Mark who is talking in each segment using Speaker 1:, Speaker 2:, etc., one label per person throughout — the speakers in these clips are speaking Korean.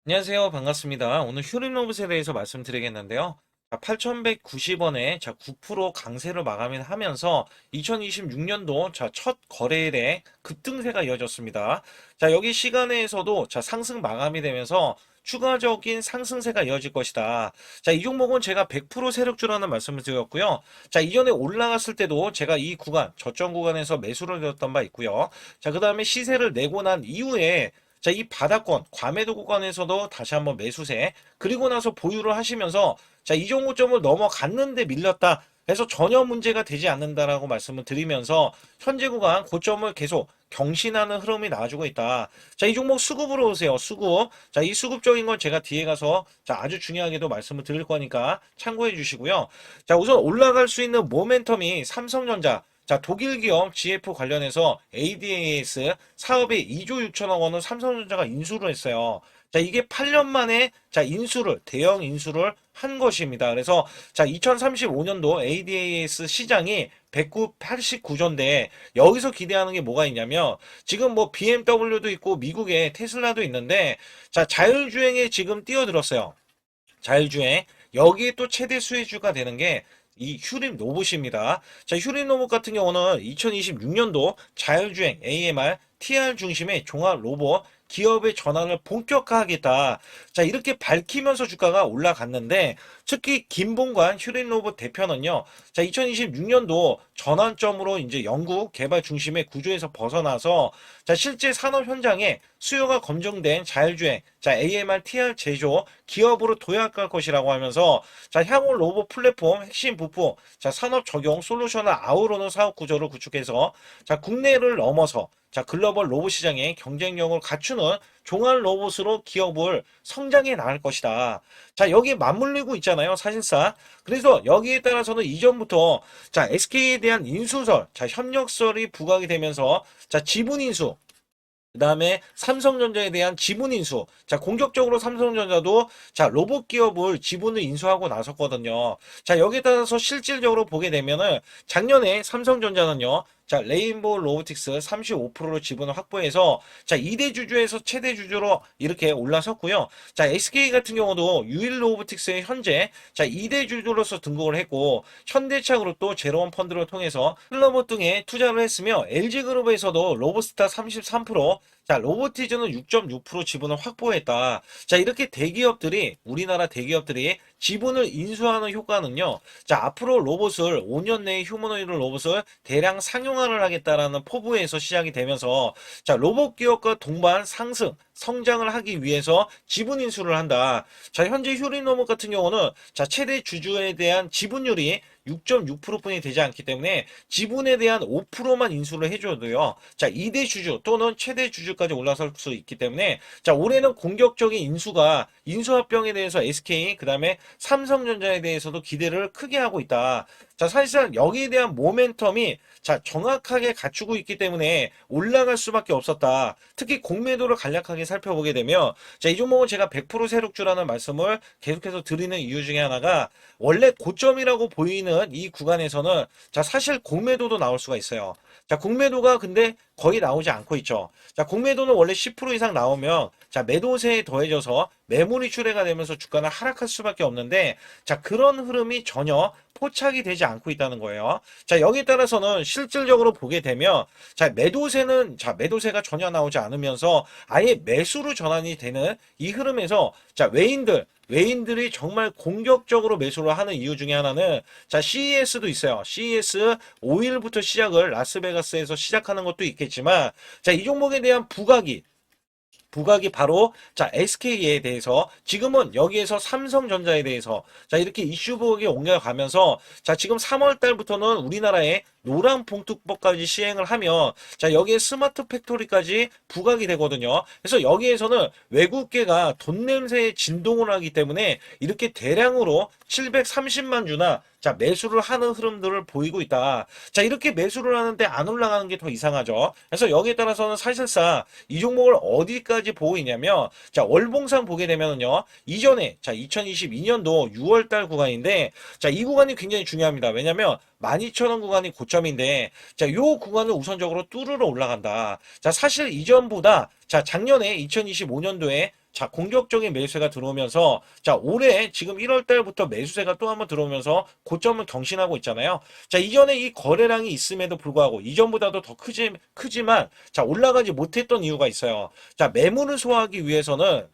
Speaker 1: 안녕하세요. 반갑습니다. 오늘 휴림로봇에 대해서 말씀드리겠는데요. 8,190원에 9% 강세를 마감하면서 2026년도 첫 거래일에 급등세가 이어졌습니다. 여기 시간에서도 상승 마감이 되면서 추가적인 상승세가 이어질 것이다. 이 종목은 제가 100% 세력주라는 말씀을 드렸고요. 이전에 올라갔을 때도 제가 이 구간, 저점 구간에서 매수를 드렸던 바 있고요. 그 다음에 시세를 내고 난 이후에 이 바닥권, 과매도 구간에서도 다시 한번 매수세, 그리고 나서 보유를 하시면서 이 종고점을 넘어갔는데 밀렸다. 그래서 전혀 문제가 되지 않는다라고 말씀을 드리면서 현재 구간 고점을 계속 경신하는 흐름이 나와주고 있다. 이 종목 수급으로 오세요. 수급. 이 수급적인 건 제가 뒤에 가서 아주 중요하게도 말씀을 드릴 거니까 참고해 주시고요. 우선 올라갈 수 있는 모멘텀이 삼성전자, 독일 기업 GF 관련해서 ADAS 사업에 2조 6천억 원을 삼성전자가 인수를 했어요. 이게 8년 만에 대형 인수를 한 것입니다. 그래서 2035년도 ADAS 시장이 189조인데 여기서 기대하는 게 뭐가 있냐면 지금 뭐 BMW도 있고 미국에 테슬라도 있는데 자율주행에 지금 뛰어들었어요. 자율주행. 여기에 또 최대 수혜주가 되는 게 이 휴림 로봇입니다. 휴림 로봇 같은 경우는 2026년도 자율주행 AMR, TR 중심의 종합 로봇 기업의 전환을 본격화하겠다. 이렇게 밝히면서 주가가 올라갔는데 특히 김봉관 휴림 로봇 대표는요. 2026년도 전환점으로 이제 연구 개발 중심의 구조에서 벗어나서 실제 산업 현장에 수요가 검증된 자율주행, AMR, TR 제조 기업으로 도약할 것이라고 하면서 향후 로봇 플랫폼 핵심 부품, 산업 적용 솔루션을 아우르는 사업 구조를 구축해서 국내를 넘어서 글로벌 로봇 시장의 경쟁력을 갖추는 종합 로봇으로 기업을 성장해 나갈 것이다. 여기에 맞물리고 있잖아요, 사실상. 그래서 여기에 따라서는 이전부터 SK에 대한 인수설, 협력설이 부각이 되면서 지분 인수, 그 다음에 삼성전자에 대한 지분 인수. 공격적으로 삼성전자도 로봇 기업을 지분을 인수하고 나섰거든요. 여기에 따라서 실질적으로 보게 되면은 작년에 삼성전자는요. 레인보우 로보틱스 35%로 지분을 확보해서 2대 주주에서 최대 주주로 이렇게 올라섰고요. SK 같은 경우도 유일 로보틱스의 현재 2대 주주로서 등극을 했고 현대차 그룹도 제로원 펀드를 통해서 클로버 등에 투자를 했으며 LG그룹에서도 로보스타 33%, 로보티즈는 6.6% 지분을 확보했다. 이렇게 대기업들이, 우리나라 대기업들이 지분을 인수하는 효과는요. 앞으로 로봇을 5년 내에 휴머노이드 로봇을 대량 상용화를 하겠다라는 포부에서 시작이 되면서 로봇 기업과 동반 상승, 성장을 하기 위해서 지분 인수를 한다. 현재 휴림로봇 같은 경우는 최대 주주에 대한 지분율이 6.6%뿐이 되지 않기 때문에 지분에 대한 5%만 인수를 해줘도요. 2대 주주 또는 최대 주주까지 올라설 수 있기 때문에 올해는 공격적인 인수합병에 대해서 SK 그다음에 삼성전자에 대해서도 기대를 크게 하고 있다. 사실상 여기에 대한 모멘텀이 정확하게 갖추고 있기 때문에 올라갈 수밖에 없었다. 특히 공매도를 간략하게 살펴보게 되면 이 종목은 제가 100% 세력주라는 말씀을 계속해서 드리는 이유 중에 하나가 원래 고점이라고 보이는 이 구간에서는 사실 공매도도 나올 수가 있어요. 공매도가 근데 거의 나오지 않고 있죠. 공매도는 원래 10% 이상 나오면 매도세에 더해져서 매물이 출회가 되면서 주가는 하락할 수밖에 없는데 그런 흐름이 전혀 포착이 되지 않고 있다는 거예요. 여기에 따라서는 실질적으로 보게 되면 매도세가 전혀 나오지 않으면서 아예 매수로 전환이 되는 이 흐름에서 외인들이 정말 공격적으로 매수를 하는 이유 중에 하나는 CES도 있어요. CES 5일부터 시작을 라스베가스에서 시작하는 것도 있겠지만 이 종목에 대한 부각이 바로 SK에 대해서 지금은 여기에서 삼성전자에 대해서 이렇게 이슈 부각이 옮겨가면서 지금 3월 달부터는 우리나라에 노란 봉투법까지 시행을 하면 여기에 스마트 팩토리까지 부각이 되거든요. 그래서 여기에서는 외국계가 돈 냄새에 진동을 하기 때문에 이렇게 대량으로 730만 주나 매수를 하는 흐름들을 보이고 있다. 이렇게 매수를 하는데 안 올라가는 게 더 이상하죠. 그래서 여기에 따라서는 사실상 이 종목을 어디까지 보고 있냐면 월봉상 보게 되면요. 이전에 2022년도 6월달 구간인데 이 구간이 굉장히 중요합니다. 왜냐면 12,000원 구간이 고점인데 요 구간을 우선적으로 뚫으러 올라간다. 사실 이전보다 작년에 2025년도에 자, 공격적인 매수세가 들어오면서 자, 올해 지금 1월 달부터 매수세가 또 한번 들어오면서 고점을 경신하고 있잖아요. 자, 이전에 이 거래량이 있음에도 불구하고 이전보다도 더 크지만 자, 올라가지 못했던 이유가 있어요. 자, 매물을 소화하기 위해서는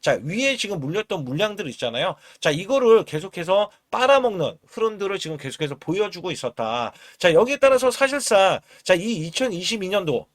Speaker 1: 자, 위에 지금 물렸던 물량들 있잖아요. 자, 이거를 계속해서 빨아먹는 흐름들을 지금 계속해서 보여주고 있었다. 자, 여기에 따라서 사실상 자, 이 2022년도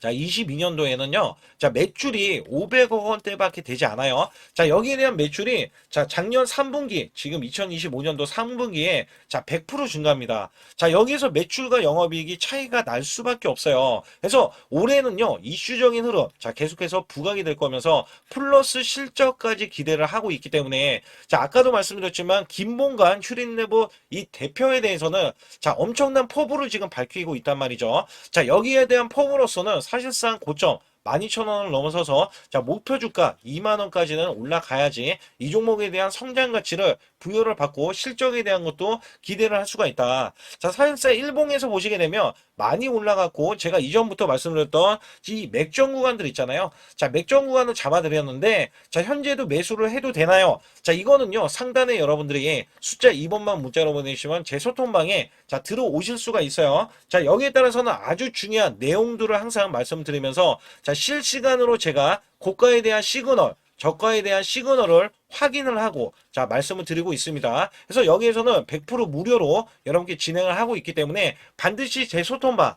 Speaker 1: 자, 22년도에는요, 자, 매출이 500억 원대밖에 되지 않아요. 자, 여기에 대한 매출이, 자, 작년 3분기, 지금 2025년도 3분기에, 자, 100% 증가합니다. 자, 여기에서 매출과 영업이익이 차이가 날 수밖에 없어요. 그래서 올해는요, 이슈적인 흐름, 자, 계속해서 부각이 될 거면서 플러스 실적까지 기대를 하고 있기 때문에, 자, 아까도 말씀드렸지만, 김봉관 휴린레브 이 대표에 대해서는, 자, 엄청난 포부를 지금 밝히고 있단 말이죠. 자, 여기에 대한 포부로서는 사실상 고점 12,000원을 넘어서서 자, 목표 주가 2만 원까지는 올라가야지 이 종목에 대한 성장 가치를 부여를 받고 실적에 대한 것도 기대를 할 수가 있다. 자, 사실상 일봉에서 보시게 되면 많이 올라갔고 제가 이전부터 말씀드렸던 이 맥점 구간들 있잖아요. 자, 맥점 구간을 잡아드렸는데 자, 현재도 매수를 해도 되나요? 자, 이거는요, 상단에 여러분들이 숫자 2번만 문자로 보내시면 제 소통방에 자, 들어오실 수가 있어요. 자, 여기에 따라서는 아주 중요한 내용들을 항상 말씀드리면서 자, 실시간으로 제가 고가에 대한 시그널, 저가에 대한 시그널을 확인을 하고 자, 말씀을 드리고 있습니다. 그래서 여기에서는 100% 무료로 여러분께 진행을 하고 있기 때문에 반드시 제 소통방,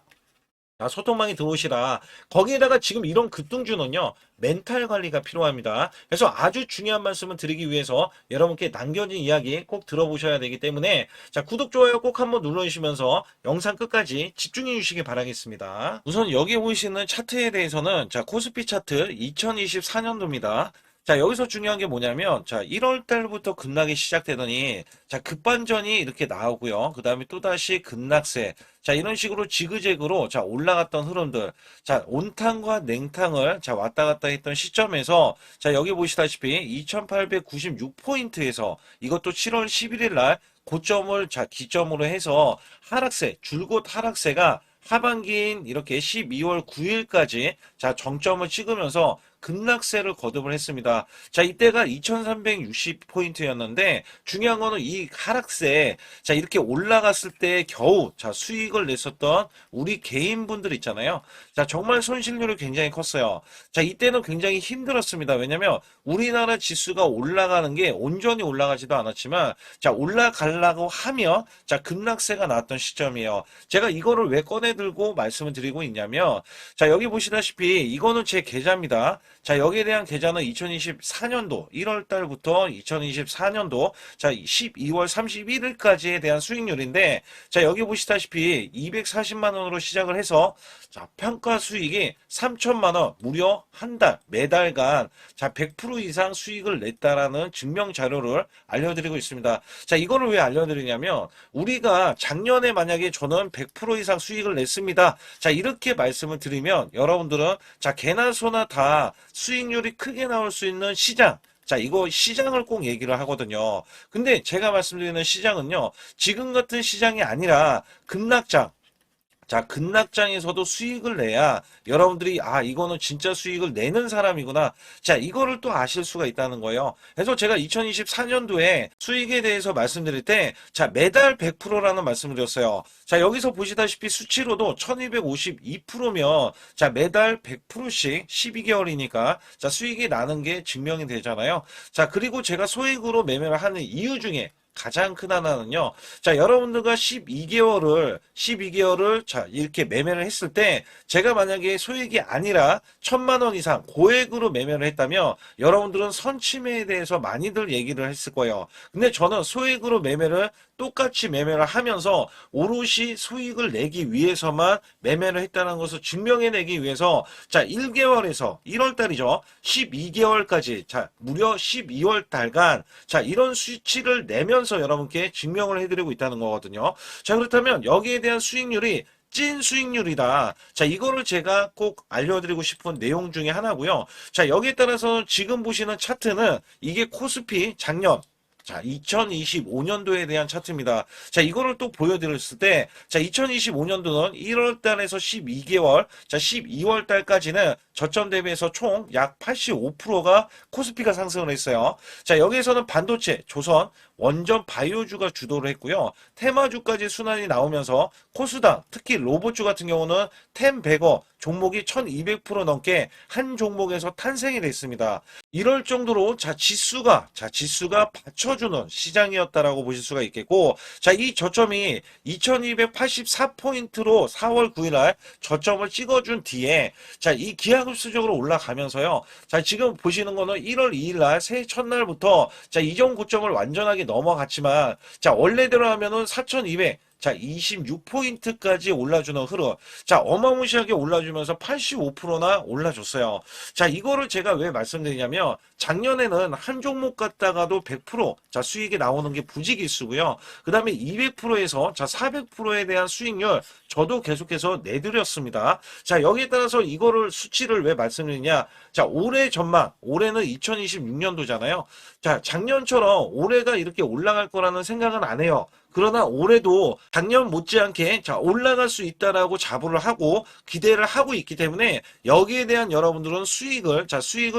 Speaker 1: 소통방에 들어오시라. 거기에다가 지금 이런 급등주는요, 멘탈 관리가 필요합니다. 그래서 아주 중요한 말씀을 드리기 위해서 여러분께 남겨진 이야기 꼭 들어보셔야 되기 때문에 자, 구독, 좋아요 꼭 한번 눌러주시면서 영상 끝까지 집중해 주시기 바라겠습니다. 우선 여기 보이시는 차트에 대해서는 자, 코스피 차트 2024년도입니다. 자, 여기서 중요한 게 뭐냐면, 자, 1월 달부터 급락이 시작되더니, 자, 급반전이 이렇게 나오고요. 그 다음에 또다시 급락세. 자, 이런 식으로 지그재그로, 자, 올라갔던 흐름들. 자, 온탕과 냉탕을, 자, 왔다 갔다 했던 시점에서, 자, 여기 보시다시피 2896포인트에서 이것도 7월 11일 날 고점을, 자, 기점으로 해서 하락세, 줄곧 하락세가 하반기인 이렇게 12월 9일까지, 자, 정점을 찍으면서 급락세를 거듭을 했습니다. 자, 이때가 2360포인트였는데 중요한 거는 이 하락세, 자, 이렇게 올라갔을 때 겨우 자, 수익을 냈었던 우리 개인분들 있잖아요. 자, 정말 손실률이 굉장히 컸어요. 자, 이때는 굉장히 힘들었습니다. 왜냐면 우리나라 지수가 올라가는 게 온전히 올라가지도 않았지만 자, 올라가려고 하면 자, 급락세가 나왔던 시점이에요. 제가 이거를 왜 꺼내들고 말씀을 드리고 있냐면 자, 여기 보시다시피 이거는 제 계좌입니다. 자, 여기에 대한 계좌는 2024년도 1월 달부터 2024년도 자, 12월 31일까지에 대한 수익률인데 자, 여기 보시다시피 240만 원으로 시작을 해서 자, 평가 수익이 3천만 원, 무려 한 달, 매달간 자, 100% 이상 수익을 냈다라는 증명 자료를 알려드리고 있습니다. 자, 이거를 왜 알려드리냐면 우리가 작년에 만약에 저는 100% 이상 수익을 냈습니다. 자, 이렇게 말씀을 드리면 여러분들은 자, 개나 소나 다 수익률이 크게 나올 수 있는 시장, 자, 이거 시장을 꼭 얘기를 하거든요. 근데 제가 말씀드리는 시장은요, 지금 같은 시장이 아니라 급락장, 자, 급락장에서도 수익을 내야 여러분들이 아, 이거는 진짜 수익을 내는 사람이구나. 자, 이거를 또 아실 수가 있다는 거예요. 그래서 제가 2024년도에 수익에 대해서 말씀드릴 때 자, 매달 100%라는 말씀을 드렸어요. 자, 여기서 보시다시피 수치로도 1252%면 자, 매달 100%씩 12개월이니까 자, 수익이 나는 게 증명이 되잖아요. 자, 그리고 제가 소액으로 매매를 하는 이유 중에 가장 큰 하나는요. 자, 여러분들과 12개월을 자, 이렇게 매매를 했을 때 제가 만약에 소액이 아니라 1,000만 원 이상 고액으로 매매를 했다면 여러분들은 선침해에 대해서 많이들 얘기를 했을 거예요. 근데 저는 소액으로 매매를 똑같이 매매를 하면서 오롯이 수익을 내기 위해서만 매매를 했다는 것을 증명해내기 위해서 자, 1개월에서 1월 달이죠. 12개월까지 자, 무려 12월 달간 자, 이런 수치를 내면서 여러분께 증명을 해드리고 있다는 거거든요. 자, 그렇다면 여기에 대한 수익률이 찐 수익률이다. 자, 이거를 제가 꼭 알려드리고 싶은 내용 중에 하나고요. 자, 여기에 따라서 지금 보시는 차트는 이게 코스피 작년 자, 2025년도에 대한 차트입니다. 자, 이거를 또 보여드렸을 때, 자, 2025년도는 1월 달에서 12개월, 자, 12월 달까지는 저점 대비해서 총 약 85%가 코스피가 상승을 했어요. 자, 여기에서는 반도체, 조선, 원전, 바이오주가 주도를 했고요. 테마주까지 순환이 나오면서 코스닥, 특히 로봇주 같은 경우는 템베거 종목이 1200% 넘게 한 종목에서 탄생이 됐습니다. 이럴 정도로 지수가 받쳐주는 시장이었다라고 보실 수가 있겠고, 자, 이 저점이 2284포인트로 4월 9일 날 저점을 찍어준 뒤에, 자, 이 기하급수적으로 올라가면서요. 자, 지금 보시는 거는 1월 2일 날 새해 첫날부터 자, 이전 고점을 완전하게 넘어갔지만, 자, 원래대로 하면은 4200, 자, 26포인트까지 올라주는 흐름. 자, 어마무시하게 올라주면서 85%나 올라줬어요. 자, 이거를 제가 왜 말씀드리냐면, 작년에는 한 종목 갖다가도 100%, 자, 수익이 나오는 게 부지기수고요. 그 다음에 200%에서, 자, 400%에 대한 수익률, 저도 계속해서 내드렸습니다. 자, 여기에 따라서 이거를 수치를 왜 말씀드리냐. 자, 올해 전망, 올해는 2026년도잖아요. 자, 작년처럼 올해가 이렇게 올라갈 거라는 생각은 안 해요. 그러나 올해도 작년 못지않게 자 올라갈 수 있다라고 자부를 하고 기대를 하고 있기 때문에 여기에 대한 여러분들은 수익을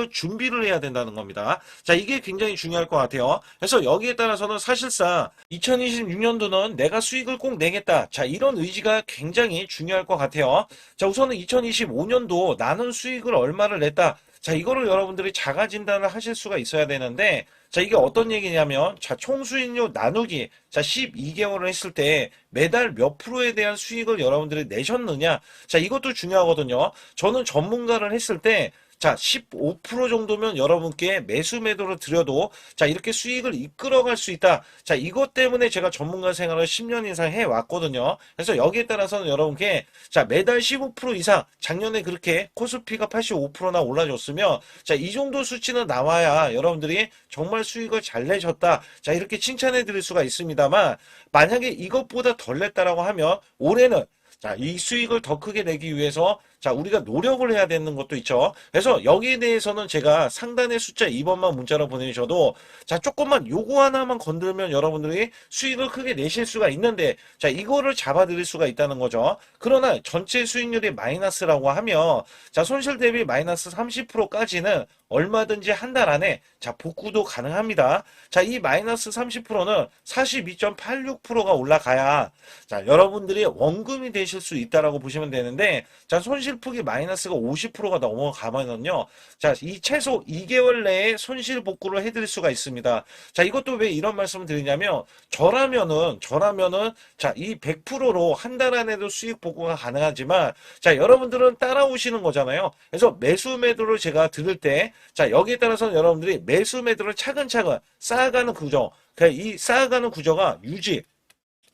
Speaker 1: 준비를 해야 된다는 겁니다. 자, 이게 굉장히 중요할 것 같아요. 그래서 여기에 따라서는 사실상 2026년도는 내가 수익을 꼭 내겠다. 자, 이런 의지가 굉장히 중요할 것 같아요. 자, 우선은 2025년도 나는 수익을 얼마를 냈다. 자, 이거를 여러분들이 자가 진단을 하실 수가 있어야 되는데, 자, 이게 어떤 얘기냐면, 자, 총수익률 나누기, 자, 12개월을 했을 때 매달 몇 프로에 대한 수익을 여러분들이 내셨느냐. 자, 이것도 중요하거든요. 저는 전문가를 했을 때, 자, 15% 정도면 여러분께 매수 매도를 드려도 자, 이렇게 수익을 이끌어갈 수 있다. 자, 이것 때문에 제가 전문가 생활을 10년 이상 해왔거든요. 그래서 여기에 따라서는 여러분께 자, 매달 15% 이상 작년에 그렇게 코스피가 85%나 올라줬으면 자, 이 정도 수치는 나와야 여러분들이 정말 수익을 잘 내셨다. 자, 이렇게 칭찬해 드릴 수가 있습니다만 만약에 이것보다 덜 냈다라고 하면 올해는 자, 이 수익을 더 크게 내기 위해서 자, 우리가 노력을 해야 되는 것도 있죠. 그래서 여기에 대해서는 제가 상단의 숫자 2번만 문자로 보내주셔도 자, 조금만 요거 하나만 건들면 여러분들이 수익을 크게 내실 수가 있는데 자, 이거를 잡아드릴 수가 있다는 거죠. 그러나 전체 수익률이 마이너스라고 하면 자, 손실 대비 마이너스 30%까지는 얼마든지 한 달 안에 자, 복구도 가능합니다. 자, 이 마이너스 30%는 42.86%가 올라가야 자, 여러분들이 원금이 되실 수 있다라고 보시면 되는데 자, 손실폭이 마이너스가 50%가 넘어가면은요. 자, 이 최소 2개월 내에 손실 복구를 해드릴 수가 있습니다. 자, 이것도 왜 이런 말씀을 드리냐면 저라면은 자, 이 100%로 한 달 안에도 수익 복구가 가능하지만 자, 여러분들은 따라오시는 거잖아요. 그래서 매수 매도를 제가 들을 때 자, 여기에 따라서는 여러분들이 매수 매도를 차근차근 쌓아가는 구조. 이 쌓아가는 구조가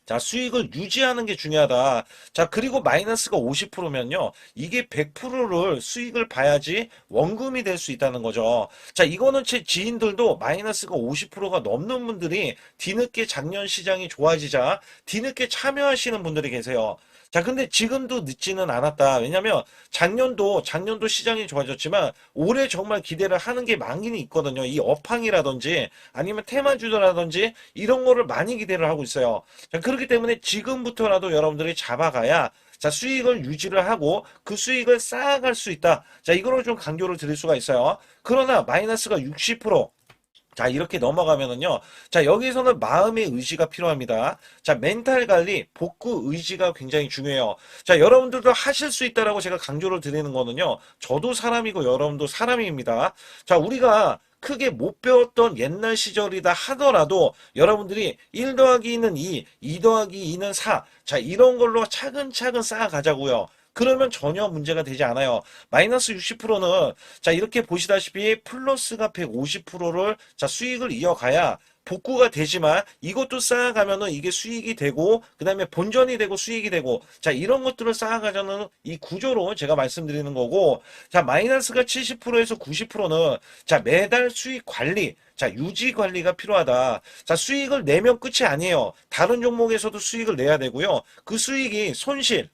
Speaker 1: 자, 수익을 유지하는 게 중요하다. 자, 그리고 마이너스가 50%면요. 이게 100%를 수익을 봐야지 원금이 될 수 있다는 거죠. 자, 이거는 제 지인들도 마이너스가 50%가 넘는 분들이 뒤늦게 작년 시장이 좋아지자 뒤늦게 참여하시는 분들이 계세요. 자, 근데 지금도 늦지는 않았다. 왜냐면 작년도 시장이 좋아졌지만 올해 정말 기대를 하는 게 많이 있거든요. 이 업황이라든지 아니면 테마주라든지 이런 거를 많이 기대를 하고 있어요. 자, 그렇기 때문에 지금부터라도 여러분들이 잡아가야 자, 수익을 유지를 하고 그 수익을 쌓아갈 수 있다. 자, 이거를 좀 강조를 드릴 수가 있어요. 그러나 마이너스가 60%, 자, 이렇게 넘어가면은요. 자, 여기서는 마음의 의지가 필요합니다. 자, 멘탈 관리, 복구 의지가 굉장히 중요해요. 자, 여러분들도 하실 수 있다라고 제가 강조를 드리는 거는요. 저도 사람이고 여러분도 사람입니다. 자, 우리가 크게 못 배웠던 옛날 시절이다 하더라도 여러분들이 1 더하기 2는 2 더하기 2는 4. 자, 이런 걸로 차근차근 쌓아가자고요. 그러면 전혀 문제가 되지 않아요. 마이너스 60%는 자, 이렇게 보시다시피 플러스가 150%를 자, 수익을 이어가야 복구가 되지만 이것도 쌓아가면은 이게 수익이 되고 그다음에 본전이 되고 수익이 되고 자, 이런 것들을 쌓아가자는 이 구조로 제가 말씀드리는 거고 자, 마이너스가 70%에서 90%는 자, 매달 수익 관리 자, 유지 관리가 필요하다. 자, 수익을 내면 끝이 아니에요. 다른 종목에서도 수익을 내야 되고요. 그 수익이 손실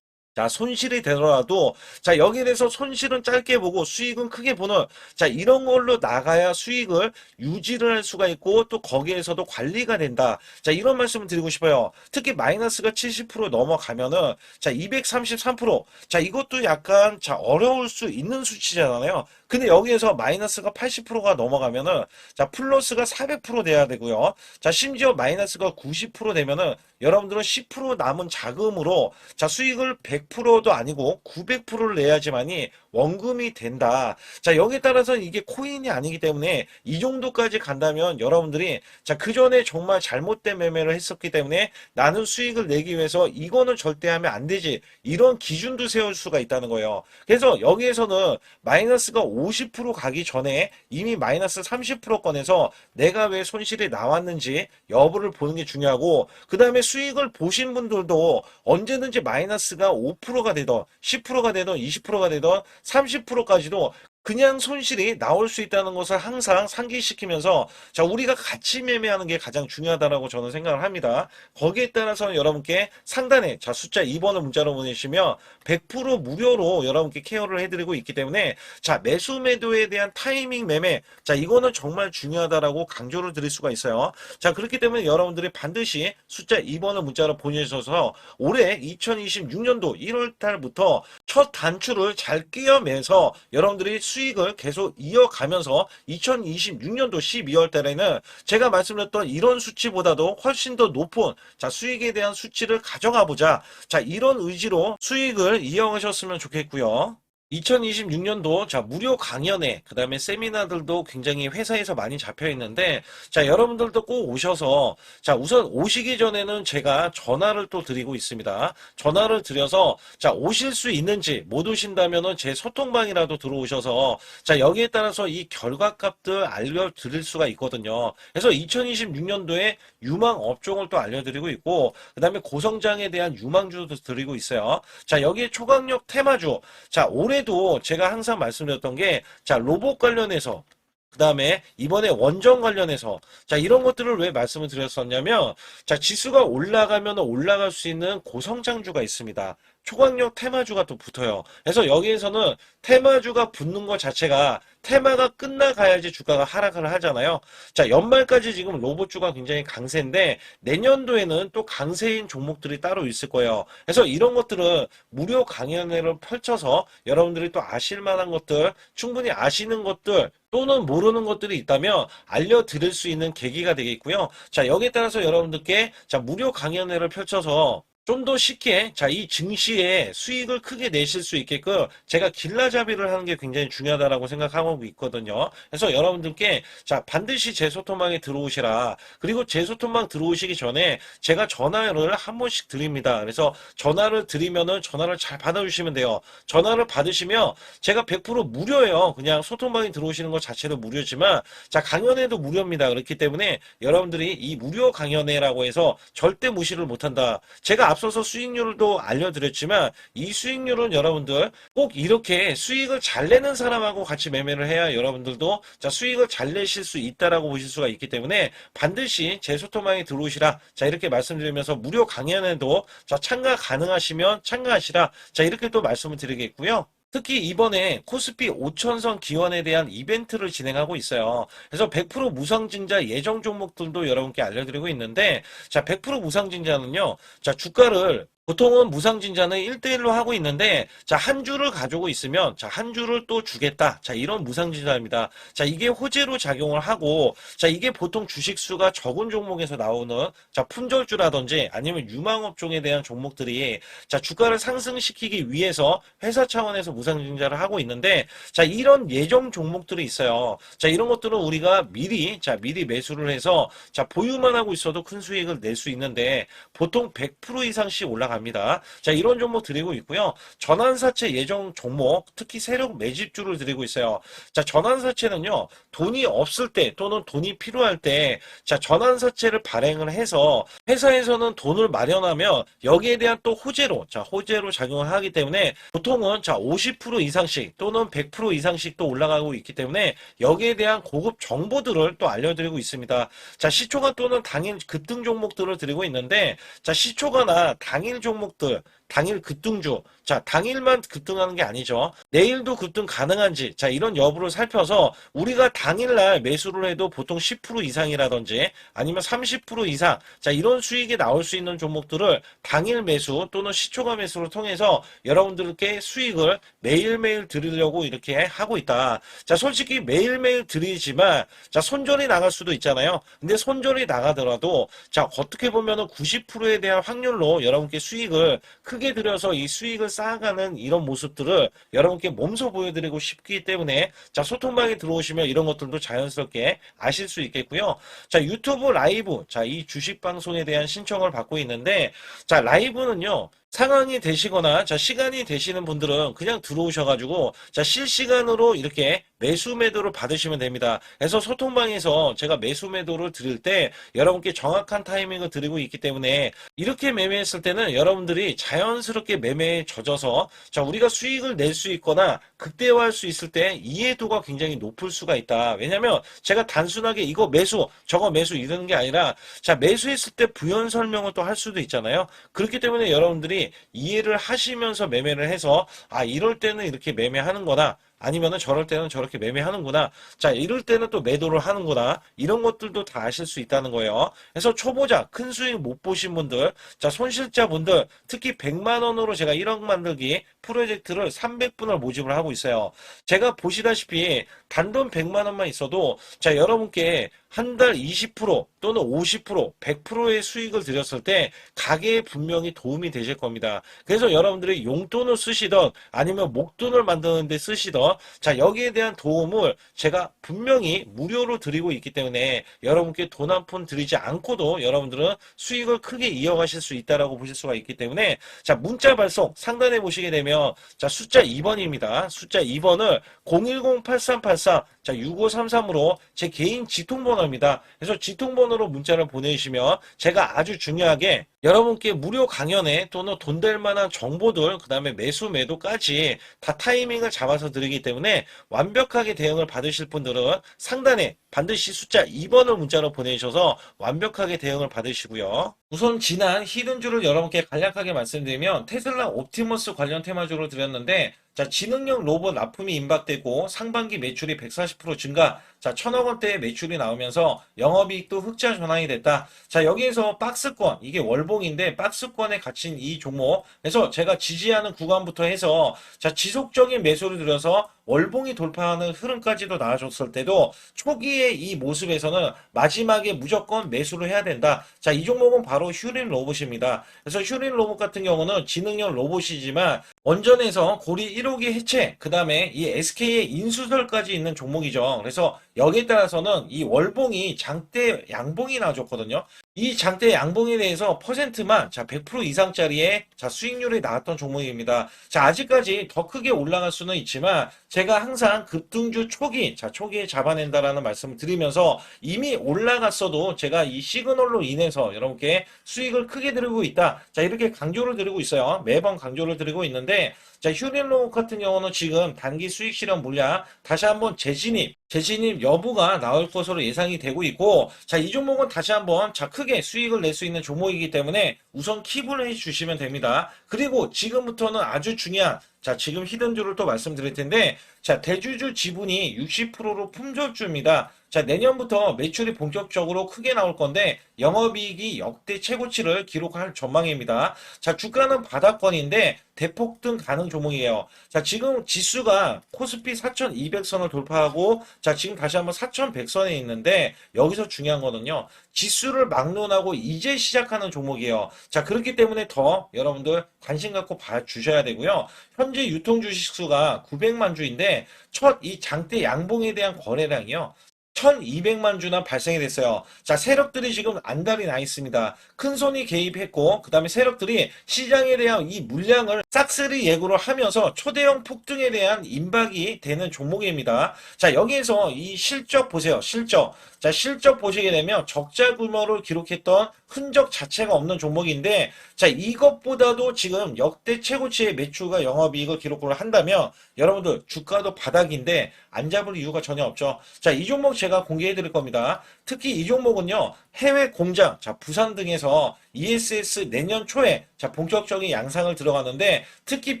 Speaker 1: 자, 손실이 되더라도, 자, 여기에 대해서 손실은 짧게 보고 수익은 크게 보는, 자, 이런 걸로 나가야 수익을 유지를 할 수가 있고, 또 거기에서도 관리가 된다. 자, 이런 말씀을 드리고 싶어요. 특히 마이너스가 70% 넘어가면은, 자, 233%. 자, 이것도 약간, 자, 어려울 수 있는 수치잖아요. 근데 여기에서 마이너스가 80%가 넘어가면은, 자, 플러스가 400% 돼야 되고요. 자, 심지어 마이너스가 90% 되면은, 여러분들은 10% 남은 자금으로 자, 수익을 100%도 아니고 900%를 내야지만이 원금이 된다. 자, 여기에 따라서 이게 코인이 아니기 때문에 이 정도까지 간다면 여러분들이 자, 그 전에 정말 잘못된 매매를 했었기 때문에 나는 수익을 내기 위해서 이거는 절대 하면 안 되지. 이런 기준도 세울 수가 있다는 거예요. 그래서 여기에서는 마이너스가 50% 가기 전에 이미 마이너스 30%권에서 내가 왜 손실이 나왔는지 여부를 보는 게 중요하고 그 다음에 수익을 보신 분들도 언제든지 마이너스가 5%가 되던 10%가 되던 20%가 되던 30%까지도 그냥 손실이 나올 수 있다는 것을 항상 상기시키면서 자 우리가 같이 매매하는 게 가장 중요하다라고 저는 생각을 합니다. 거기에 따라서 여러분께 상단에 자 숫자 2번을 문자로 보내시면 100% 무료로 여러분께 케어를 해드리고 있기 때문에 자 매수 매도에 대한 타이밍 매매 자 이거는 정말 중요하다라고 강조를 드릴 수가 있어요. 자 그렇기 때문에 여러분들이 반드시 숫자 2번을 문자로 보내주셔서 올해 2026년도 1월 달부터 첫 단추를 잘 끼워매서 여러분들이 수익을 계속 이어가면서 2026년도 12월 달에는 제가 말씀드렸던 이런 수치보다도 훨씬 더 높은 자 수익에 대한 수치를 가져가 보자. 자 이런 의지로 수익을 이어가셨으면 좋겠고요. 2026년도 자 무료 강연회 그다음에 세미나들도 굉장히 회사에서 많이 잡혀 있는데 자 여러분들도 꼭 오셔서 자 우선 오시기 전에는 제가 전화를 또 드리고 있습니다. 전화를 드려서 자 오실 수 있는지 못 오신다면은 제 소통방이라도 들어오셔서 자 여기에 따라서 이 결과값들 알려드릴 수가 있거든요. 그래서 2026년도에 유망 업종을 또 알려드리고 있고 그다음에 고성장에 대한 유망주도 드리고 있어요. 자 여기에 초강력 테마주 자 올해도 제가 항상 말씀드렸던 게 자 로봇 관련해서 그 다음에 이번에 원전 관련해서 자 이런 것들을 왜 말씀을 드렸었냐면 자 지수가 올라가면 올라갈 수 있는 고성장주가 있습니다. 초강력 테마주가 또 붙어요. 그래서 여기에서는 테마주가 붙는 것 자체가 테마가 끝나가야지 주가가 하락을 하잖아요. 자 연말까지 지금 로봇주가 굉장히 강세인데 내년도에는 또 강세인 종목들이 따로 있을 거예요. 그래서 이런 것들은 무료 강연회를 펼쳐서 여러분들이 또 아실 만한 것들 충분히 아시는 것들 또는 모르는 것들이 있다면 알려드릴 수 있는 계기가 되겠고요. 자, 여기에 따라서 여러분들께 자, 무료 강연회를 펼쳐서 좀 더 쉽게 자, 이 증시에 수익을 크게 내실 수 있게끔 제가 길라잡이를 하는 게 굉장히 중요하다라고 생각하고 있거든요. 그래서 여러분들께 자, 반드시 제 소통방에 들어오시라. 그리고 제 소통방 들어오시기 전에 제가 전화를 한 번씩 드립니다. 그래서 전화를 드리면은 전화를 잘 받아주시면 돼요. 전화를 받으시면 제가 100% 무료예요. 그냥 소통방에 들어오시는 것 자체도 무료지만 자, 강연회도 무료입니다. 그렇기 때문에 여러분들이 이 무료 강연회라고 해서 절대 무시를 못한다. 제가 앞서서 수익률도 알려드렸지만 이 수익률은 여러분들 꼭 이렇게 수익을 잘 내는 사람하고 같이 매매를 해야 여러분들도 자 수익을 잘 내실 수 있다라고 보실 수가 있기 때문에 반드시 제 소통방에 들어오시라. 자 이렇게 말씀드리면서 무료 강연에도 자 참가 가능하시면 참가하시라. 자 이렇게 또 말씀을 드리겠고요. 특히 이번에 코스피 5천선 기원에 대한 이벤트를 진행하고 있어요. 그래서 100% 무상증자 예정 종목들도 여러분께 알려드리고 있는데 자, 100% 무상증자는요. 자, 주가를 보통은 무상증자는 1대1로 하고 있는데 자, 한 주를 가지고 있으면 자, 한 주를 또 주겠다. 자, 이런 무상증자입니다. 자, 이게 호재로 작용을 하고 자, 이게 보통 주식수가 적은 종목에서 나오는 자, 품절주라든지 아니면 유망업종에 대한 종목들이 자, 주가를 상승시키기 위해서 회사 차원에서 무상증자를 하고 있는데 자, 이런 예정 종목들이 있어요. 자, 이런 것들은 우리가 미리 매수를 해서 자, 보유만 하고 있어도 큰 수익을 낼 수 있는데 보통 100% 이상씩 올라갑니다. 자, 이런 종목 드리고 있고요. 전환사채 예정 종목, 특히 세력 매집주를 드리고 있어요. 자, 전환사채는요, 돈이 없을 때 또는 돈이 필요할 때, 자, 전환사채를 발행을 해서 회사에서는 돈을 마련하면 여기에 대한 또 호재로, 자, 호재로 작용을 하기 때문에 보통은 자, 50% 이상씩 또는 100% 이상씩 또 올라가고 있기 때문에 여기에 대한 고급 정보들을 또 알려드리고 있습니다. 자, 시초가 또는 당일 급등 종목들을 드리고 있는데, 자, 시초가나 당일 종목들, 당일 급등주, 자, 당일만 급등하는 게 아니죠. 내일도 급등 가능한지, 자, 이런 여부를 살펴서 우리가 당일날 매수를 해도 보통 10% 이상이라든지 아니면 30% 이상, 자, 이런 수익이 나올 수 있는 종목들을 당일 매수 또는 시초가 매수를 통해서 여러분들께 수익을 매일매일 드리려고 이렇게 하고 있다. 자, 솔직히 매일매일 드리지만, 자, 손절이 나갈 수도 있잖아요. 근데 손절이 나가더라도, 자, 어떻게 보면은 90%에 대한 확률로 여러분께 수익을 크게 들여서 이 수익을 쌓아가는 이런 모습들을 여러분께 몸소 보여드리고 싶기 때문에, 자, 소통방에 들어오시면 이런 것들도 자연스럽게 아실 수 있겠고요. 자, 유튜브 라이브, 자, 이 주식 방송에 대한 신청을 받고 있는데, 자, 라이브는요, 상황이 되시거나 자 시간이 되시는 분들은 그냥 들어오셔가지고 자 실시간으로 이렇게 매수 매도를 받으시면 됩니다. 그래서 소통방에서 제가 매수 매도를 드릴 때 여러분께 정확한 타이밍을 드리고 있기 때문에 이렇게 매매했을 때는 여러분들이 자연스럽게 매매에 젖어서 자 우리가 수익을 낼 수 있거나 극대화할 수 있을 때 이해도가 굉장히 높을 수가 있다. 왜냐면 제가 단순하게 이거 매수 저거 매수 이러는 게 아니라 자 매수했을 때 부연 설명을 또 할 수도 있잖아요. 그렇기 때문에 여러분들이 이해를 하시면서 매매를 해서 아 이럴 때는 이렇게 매매하는 거다. 아니면은 저럴 때는 저렇게 매매하는구나. 자, 이럴 때는 또 매도를 하는구나. 이런 것들도 다 아실 수 있다는 거예요. 그래서 초보자, 큰 수익 못 보신 분들, 자, 손실자분들, 특히 100만 원으로 제가 1억 만들기 프로젝트를 300분을 모집을 하고 있어요. 제가 보시다시피 단돈 100만 원만 있어도 자, 여러분께 한 달 20% 또는 50%, 100%의 수익을 드렸을 때 가게에 분명히 도움이 되실 겁니다. 그래서 여러분들이 용돈을 쓰시던 아니면 목돈을 만드는 데 쓰시던 자 여기에 대한 도움을 제가 분명히 무료로 드리고 있기 때문에 여러분께 돈 한 푼 드리지 않고도 여러분들은 수익을 크게 이어가실 수 있다라고 보실 수가 있기 때문에 자 문자 발송 상단에 보시게 되면 자 숫자 2번입니다. 숫자 2번을 010-8383 자 6533으로 제 개인 직통번호입니다. 그래서 직통번호로 문자를 보내주시면 제가 아주 중요하게 여러분께 무료 강연에 또는 돈 될 만한 정보들 그 다음에 매수 매도까지 다 타이밍을 잡아서 드리기 때문에 완벽하게 대응을 받으실 분들은 상단에 반드시 숫자 2번을 문자로 보내주셔서 완벽하게 대응을 받으시고요. 우선 지난 히든주를 여러분께 간략하게 말씀드리면 테슬라 옵티머스 관련 테마주로 드렸는데 자 지능형 로봇 납품이 임박되고 상반기 매출이 140% 증가 자 1000억 원대의 매출이 나오면서 영업이익도 흑자 전환이 됐다. 자 여기에서 박스권 이게 월봉인데 박스권에 갇힌 이 종목 그래서 제가 지지하는 구간부터 해서 자 지속적인 매수를 들여서 월봉이 돌파하는 흐름까지도 나와줬을 때도 초기의 이 모습에서는 마지막에 무조건 매수를 해야 된다. 자, 이 종목은 바로 휴린 로봇입니다. 그래서 휴린 로봇 같은 경우는 지능형 로봇이지만 원전에서 고리 1호기 해체, 그 다음에 이 SK의 인수설까지 있는 종목이죠. 그래서 여기에 따라서는 이 월봉이 장대 양봉이 나와줬거든요. 이 장대 양봉에 대해서 퍼센트만 자 100% 이상짜리의 자 수익률이 나왔던 종목입니다. 자 아직까지 더 크게 올라갈 수는 있지만 제가 항상 급등주 초기 자 초기에 잡아낸다라는 말씀을 드리면서 이미 올라갔어도 제가 이 시그널로 인해서 여러분께 수익을 크게 드리고 있다. 자 이렇게 강조를 드리고 있어요. 매번 강조를 드리고 있는데 자 휴린로봇 같은 경우는 지금 단기 수익 실현 물량 다시 한번 재진입 여부가 나올 것으로 예상이 되고 있고 자 이 종목은 다시 한번 자 크게 수익을 낼 수 있는 종목이기 때문에 우선 킵을 해 주시면 됩니다. 그리고 지금부터는 아주 중요한 자 지금 히든주를 또 말씀드릴 텐데 자 대주주 지분이 60%로 품절주입니다. 자 내년부터 매출이 본격적으로 크게 나올 건데 영업이익이 역대 최고치를 기록할 전망입니다. 자 주가는 바닥권인데 대폭등 가능 종목이에요. 자 지금 지수가 코스피 4200선을 돌파하고 자 지금 다시 한번 4100선에 있는데 여기서 중요한 거는요. 지수를 막론하고 이제 시작하는 종목이에요. 자 그렇기 때문에 더 여러분들 관심 갖고 봐주셔야 되고요. 현재 유통 주식 수가 900만 주인데 첫 이 장대 양봉에 대한 거래량이요. 1200만 주나 발생이 됐어요. 자, 세력들이 지금 안달이 나 있습니다. 큰 손이 개입했고, 그 다음에 세력들이 시장에 대한 이 물량을 싹쓸이 예고를 하면서 초대형 폭등에 대한 임박이 되는 종목입니다. 자, 여기에서 이 실적 보세요. 실적. 자, 실적 보시게 되면 적자 규모를 기록했던 흔적 자체가 없는 종목인데, 자, 이것보다도 지금 역대 최고치의 매출과 영업이익을 기록을 한다면, 여러분들 주가도 바닥인데 안 잡을 이유가 전혀 없죠. 자, 이 종목 제가 공개해 드릴 겁니다. 특히 이 종목은요, 해외 공장, 자, 부산 등에서 ESS 내년 초에 자, 본격적인 양상을 들어가는데 특히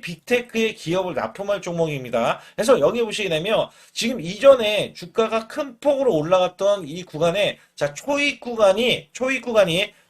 Speaker 1: 빅테크의 기업을 납품할 종목입니다. 그래서 여기 보시게 되면 지금 이전에 주가가 큰 폭으로 올라갔던 이 구간에 자, 초입 구간이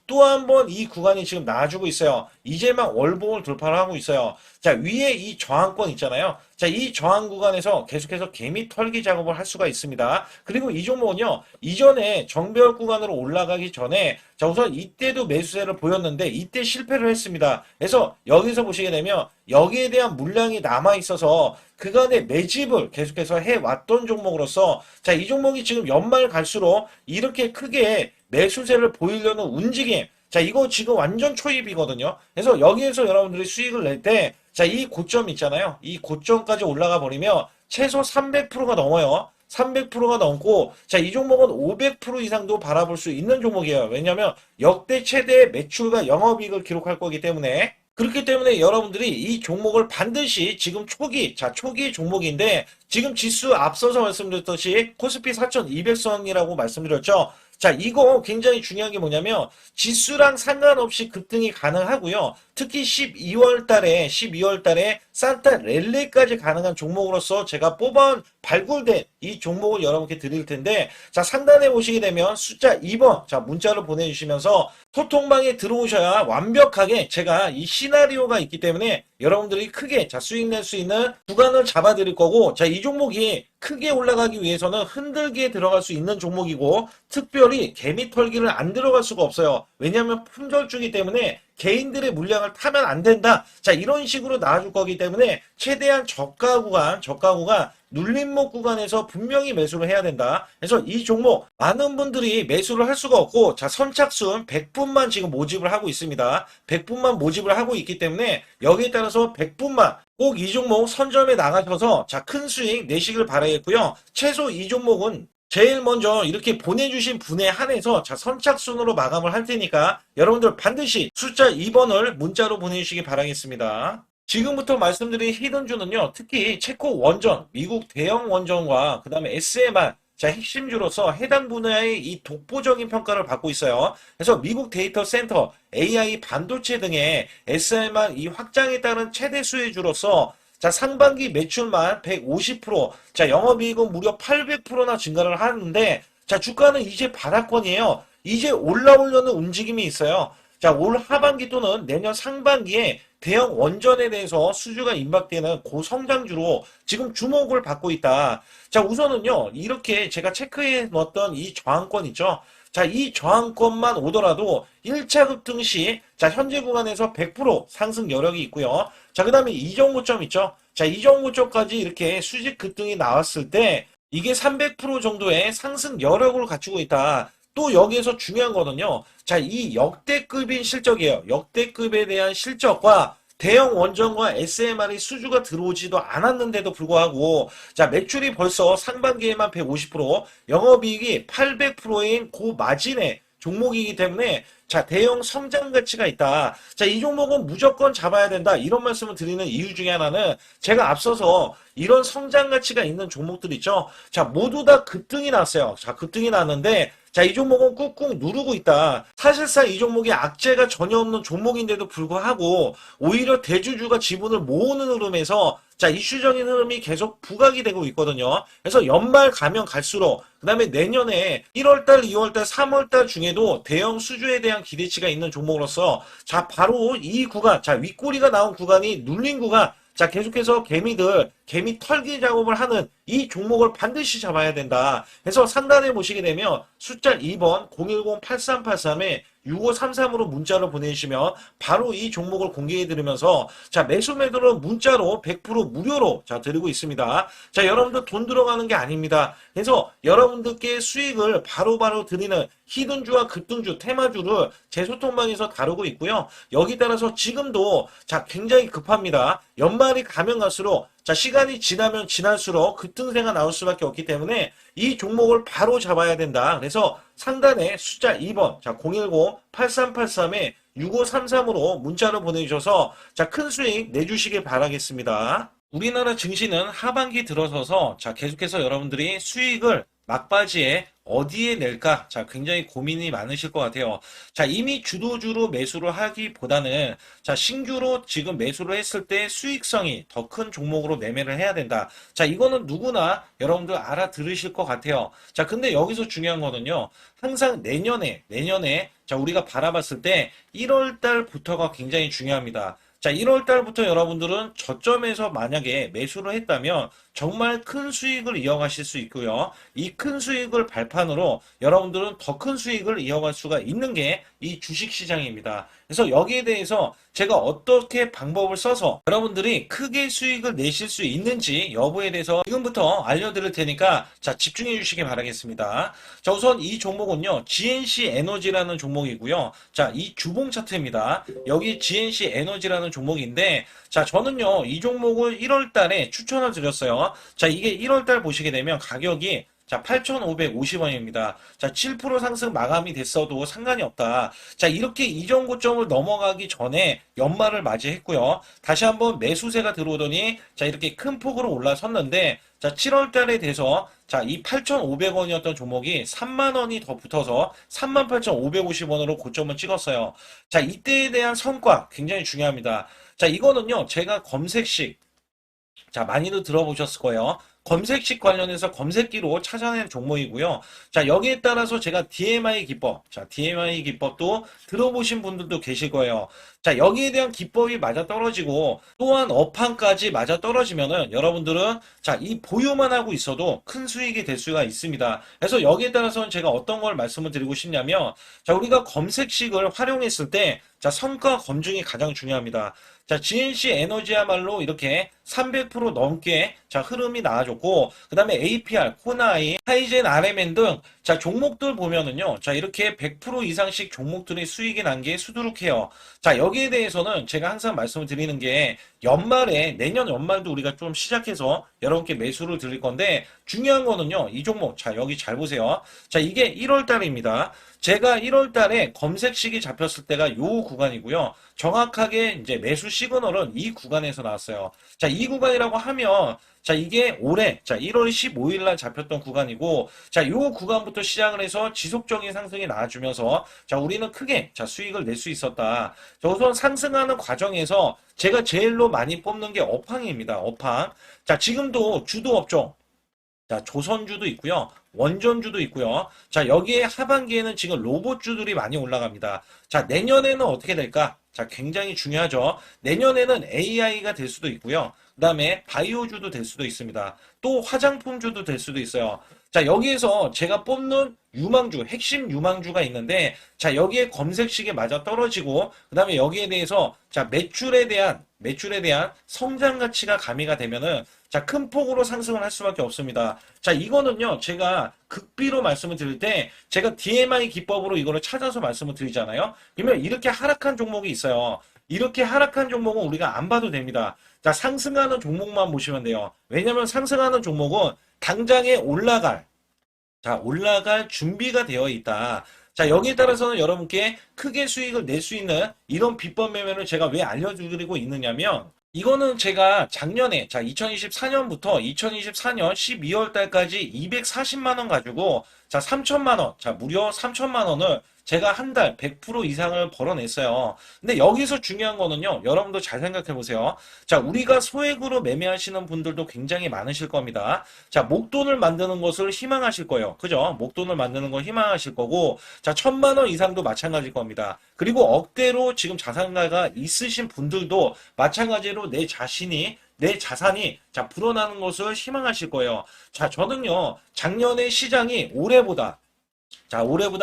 Speaker 1: 또 한 번 이 구간이 지금 나와주고 있어요. 이제 막 월봉을 돌파를 하고 있어요. 자, 위에 이 저항권 있잖아요. 자, 이 저항 구간에서 계속해서 개미 털기 작업을 할 수가 있습니다. 그리고 이 종목은요, 이전에 정배열 구간으로 올라가기 전에 자, 우선 이때도 매수세를 보였는데 이때 실패를 했습니다. 그래서 여기서 보시게 되면 여기에 대한 물량이 남아 있어서 그간의 매집을 계속해서 해왔던 종목으로서 자, 이 종목이 지금 연말 갈수록 이렇게 크게 매수세를 보이려는 움직임. 자, 이거 지금 완전 초입이거든요. 그래서 여기에서 여러분들이 수익을 낼 때, 자, 이 고점 있잖아요. 이 고점까지 올라가 버리면 최소 300%가 넘어요. 300%가 넘고, 자, 이 종목은 500% 이상도 바라볼 수 있는 종목이에요. 왜냐면 역대 최대 매출과 영업이익을 기록할 거기 때문에. 그렇기 때문에 여러분들이 이 종목을 반드시 지금 초기, 자, 초기 종목인데, 지금 지수 앞서서 말씀드렸듯이 코스피 4200선이라고 말씀드렸죠. 자, 이거 굉장히 중요한 게 뭐냐면 지수랑 상관없이 급등이 가능하고요. 특히 12월 달에 산타 랠리까지 가능한 종목으로서 제가 발굴된 이 종목을 여러분께 드릴 텐데 자, 상단에 보시게 되면 숫자 2번 자, 문자를 보내주시면서 소통방에 들어오셔야 완벽하게 제가 이 시나리오가 있기 때문에 여러분들이 크게 자, 수익 낼 수 있는 구간을 잡아 드릴 거고 자, 이 종목이 크게 올라가기 위해서는 흔들기에 들어갈 수 있는 종목이고 특별히 개미 털기를 안 들어갈 수가 없어요. 왜냐하면 품절주기 때문에 개인들의 물량을 타면 안 된다. 자, 이런 식으로 나와줄 거기 때문에 최대한 저가 구간 눌림목 구간에서 분명히 매수를 해야 된다. 그래서 이 종목 많은 분들이 매수를 할 수가 없고 자, 선착순 100분만 지금 모집을 하고 있습니다. 100분만 모집을 하고 있기 때문에 여기에 따라서 100분만 꼭 이 종목 선점에 나가셔서 자, 큰 수익 내시길 바라겠고요. 최소 이 종목은 제일 먼저 이렇게 보내주신 분에 한해서 자, 선착순으로 마감을 할 테니까 여러분들 반드시 숫자 2번을 문자로 보내주시기 바라겠습니다. 지금부터 말씀드린 히든주는요, 특히 체코 원전, 미국 대형 원전과 그 다음에 SMR, 자, 핵심주로서 해당 분야의 이 독보적인 평가를 받고 있어요. 그래서 미국 데이터 센터, AI 반도체 등의 SMR 이 확장에 따른 최대 수혜주로서 자, 상반기 매출만 150%, 자, 영업이익은 무려 800%나 증가를 하는데, 자, 주가는 이제 바닥권이에요. 이제 올라오려는 움직임이 있어요. 자, 올 하반기 또는 내년 상반기에 대형 원전에 대해서 수주가 임박되는 고성장주로 지금 주목을 받고 있다. 자, 우선은요, 이렇게 제가 체크해 놓았던 이 저항권 있죠. 자, 이 저항권만 오더라도 1차 급등 시, 자, 현재 구간에서 100% 상승 여력이 있고요. 자, 그 다음에 이정고점 있죠. 자, 이정고점까지 이렇게 수직 급등이 나왔을 때, 이게 300% 정도의 상승 여력을 갖추고 있다. 또 여기에서 중요한 거는요. 자, 이 역대급인 실적이에요. 역대급에 대한 실적과 대형 원전과 SMR이 수주가 들어오지도 않았는데도 불구하고 자, 매출이 벌써 상반기에만 150%, 영업이익이 800%인 고마진의 종목이기 때문에 자, 대형 성장 가치가 있다. 자, 이 종목은 무조건 잡아야 된다. 이런 말씀을 드리는 이유 중에 하나는 제가 앞서서 이런 성장 가치가 있는 종목들 있죠. 자, 모두 다 급등이 났어요. 자, 급등이 났는데 자, 이 종목은 꾹꾹 누르고 있다. 사실상 이 종목이 악재가 전혀 없는 종목인데도 불구하고 오히려 대주주가 지분을 모으는 흐름에서 자, 이슈적인 흐름이 계속 부각이 되고 있거든요. 그래서 연말 가면 갈수록 그 다음에 내년에 1월달, 2월달, 3월달 중에도 대형 수주에 대한 기대치가 있는 종목으로서 자, 바로 이 구간, 자, 윗꼬리가 나온 구간이 눌린 구간, 자, 계속해서 개미 털기 작업을 하는 이 종목을 반드시 잡아야 된다. 그래서 상단에 보시게 되면 숫자 2번 010-8383에 6533으로 문자로 보내주시면 바로 이 종목을 공개해드리면서 자, 매수 매도는 문자로 100% 무료로 자, 드리고 있습니다. 자, 여러분들 돈 들어가는 게 아닙니다. 그래서 여러분들께 수익을 바로바로 드리는 히든주와 급등주, 테마주를 제 소통방에서 다루고 있고요. 여기 따라서 지금도 자, 굉장히 급합니다. 연말이 가면 갈수록 자, 시간이 지나면 지날수록 급등세가 나올 수밖에 없기 때문에 이 종목을 바로 잡아야 된다. 그래서 상단에 숫자 2번, 자, 010-8383에 6533으로 문자로 보내주셔서 자, 큰 수익 내주시길 바라겠습니다. 우리나라 증시는 하반기 들어서서 자, 계속해서 여러분들이 수익을 막바지에 어디에 낼까? 자, 굉장히 고민이 많으실 것 같아요. 자, 이미 주도주로 매수를 하기보다는 자, 신규로 지금 매수를 했을 때 수익성이 더 큰 종목으로 매매를 해야 된다. 자, 이거는 누구나 여러분들 알아들으실 것 같아요. 자, 근데 여기서 중요한 거는요. 항상 내년에 자, 우리가 바라봤을 때 1월 달부터가 굉장히 중요합니다. 자, 1월 달부터 여러분들은 저점에서 만약에 매수를 했다면 정말 큰 수익을 이어가실 수 있고요. 이 큰 수익을 발판으로 여러분들은 더 큰 수익을 이어갈 수가 있는 게 이 주식 시장입니다. 그래서 여기에 대해서 제가 어떻게 방법을 써서 여러분들이 크게 수익을 내실 수 있는지 여부에 대해서 지금부터 알려드릴 테니까 자, 집중해 주시기 바라겠습니다. 자, 우선 이 종목은요, GNC 에너지라는 종목이고요. 자, 이 주봉 차트입니다. 여기 GNC 에너지라는 종목인데, 자, 저는요, 이 종목을 1월 달에 추천을 드렸어요. 자, 이게 1월 달 보시게 되면 가격이 자, 8,550원입니다. 자, 7% 상승 마감이 됐어도 상관이 없다. 자, 이렇게 이전 고점을 넘어가기 전에 연말을 맞이했고요. 다시 한번 매수세가 들어오더니 자, 이렇게 큰 폭으로 올라섰는데 자, 7월 달에 돼서 자, 이 8,500원이었던 종목이 3만 원이 더 붙어서 38,550원으로 고점을 찍었어요. 자, 이때에 대한 성과 굉장히 중요합니다. 자, 이거는요, 제가 검색식 자, 많이들 들어보셨을 거예요. 검색식 관련해서 검색기로 찾아낸 종목이고요. 자, 여기에 따라서 제가 DMI 기법, 자, DMI 기법도 들어보신 분들도 계실 거예요. 자, 여기에 대한 기법이 맞아 떨어지고 또한 업황까지 맞아 떨어지면은 여러분들은 자, 이 보유만 하고 있어도 큰 수익이 될 수가 있습니다. 그래서 여기에 따라서는 제가 어떤 걸 말씀을 드리고 싶냐면 자, 우리가 검색식을 활용했을 때 자, 성과 검증이 가장 중요합니다. 자, GNC 에너지야말로 이렇게 300% 넘게 자, 흐름이 나와줬고, 그 다음에 APR, 코나이, 하이젠, RMN 등 자, 종목들 보면은요. 자, 이렇게 100% 이상씩 종목들의 수익이 난 게 수두룩해요. 자, 여기에 대해서는 제가 항상 말씀을 드리는 게 연말에, 내년 연말도 우리가 좀 시작해서 여러분께 매수를 드릴 건데, 중요한 거는요. 이 종목, 자, 여기 잘 보세요. 자, 이게 1월 달입니다. 제가 1월 달에 검색식이 잡혔을 때가 요 구간이고요. 정확하게 이제 매수 시그널은 이 구간에서 나왔어요. 자, 이 구간이라고 하면 자, 이게 올해 자, 1월 15일 날 잡혔던 구간이고 자, 요 구간부터 시작을 해서 지속적인 상승이 나와주면서 자, 우리는 크게 자, 수익을 낼 수 있었다. 자, 우선 상승하는 과정에서 제가 제일로 많이 뽑는 게 업황입니다. 업황. 자, 지금도 주도 업종 자, 조선주도 있고요. 원전주도 있고요. 자, 여기에 하반기에는 지금 로봇주들이 많이 올라갑니다. 자, 내년에는 어떻게 될까? 자, 굉장히 중요하죠. 내년에는 AI가 될 수도 있고요. 그 다음에 바이오주도 될 수도 있습니다. 또 화장품주도 될 수도 있어요. 자, 여기에서 제가 뽑는 유망주, 핵심 유망주가 있는데, 자, 여기에 검색식에 맞아 떨어지고, 그 다음에 여기에 대해서, 자, 매출에 대한 성장 가치가 가미가 되면은, 자, 큰 폭으로 상승을 할 수밖에 없습니다. 자, 이거는요, 제가 극비로 말씀을 드릴 때, 제가 DMI 기법으로 이거를 찾아서 말씀을 드리잖아요. 그러면 이렇게 하락한 종목이 있어요. 이렇게 하락한 종목은 우리가 안 봐도 됩니다. 자, 상승하는 종목만 보시면 돼요. 왜냐면 상승하는 종목은 당장에 올라갈 준비가 되어 있다. 자, 여기에 따라서는 여러분께 크게 수익을 낼 수 있는 이런 비법 매매를 제가 왜 알려드리고 있느냐면, 이거는 제가 작년에, 자, 2024년부터 2024년 12월 달까지 240만 원 가지고, 자, 3천만 원, 자, 무려 3천만 원을 제가 한 달 100% 이상을 벌어냈어요. 근데 여기서 중요한 거는요, 여러분도 잘 생각해 보세요. 자, 우리가 소액으로 매매하시는 분들도 굉장히 많으실 겁니다. 자, 목돈을 만드는 것을 희망하실 거예요. 그죠? 목돈을 만드는 걸 희망하실 거고, 자, 1,000만 원 이상도 마찬가지일 겁니다. 그리고 억대로 지금 자산가가 있으신 분들도 마찬가지로 내 자산이 자 불어나는 것을 희망하실 거예요. 자, 저는요 작년에 시장이 올해보다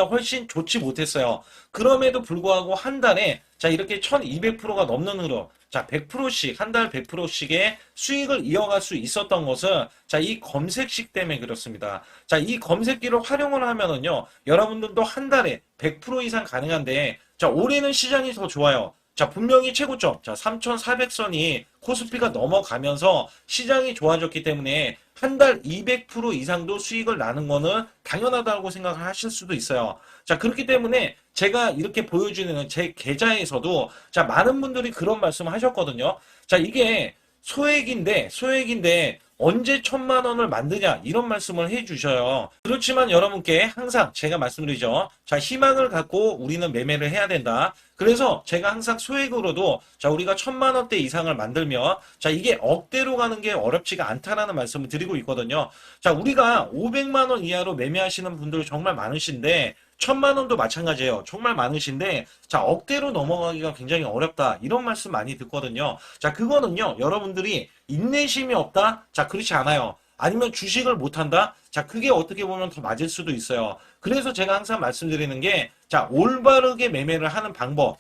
Speaker 1: 훨씬 좋지 못했어요. 그럼에도 불구하고 한 달에 자 이렇게 1200%가 넘는 흐름, 자 100%씩 한 달 100%씩의 수익을 이어갈 수 있었던 것은 자 이 검색식 때문에 그렇습니다. 자, 이 검색기를 활용을 하면은요 여러분들도 한 달에 100% 이상 가능한데 자 올해는 시장이 더 좋아요. 자, 분명히 최고점, 자, 3,400선이 코스피가 넘어가면서 시장이 좋아졌기 때문에 한 달 200% 이상도 수익을 나는 거는 당연하다고 생각을 하실 수도 있어요. 자, 그렇기 때문에 제가 이렇게 보여주는 제 계좌에서도 자, 많은 분들이 그런 말씀을 하셨거든요. 자, 이게 소액인데 언제 1,000만 원을 만드냐 이런 말씀을 해주셔요. 그렇지만 여러분께 항상 제가 말씀드리죠. 자, 희망을 갖고 우리는 매매를 해야 된다. 그래서 제가 항상 소액으로도 자, 우리가 1,000만 원대 이상을 만들면 자, 이게 억대로 가는 게 어렵지가 않다라는 말씀을 드리고 있거든요. 자, 우리가 500만 원 이하로 매매하시는 분들 정말 많으신데 1,000만 원도 마찬가지예요. 정말 많으신데 자, 억대로 넘어가기가 굉장히 어렵다. 이런 말씀 많이 듣거든요. 자, 그거는요. 여러분들이 인내심이 없다? 자, 그렇지 않아요. 아니면 주식을 못한다? 자, 그게 어떻게 보면 더 맞을 수도 있어요. 그래서 제가 항상 말씀드리는 게 자, 올바르게 매매를 하는 방법.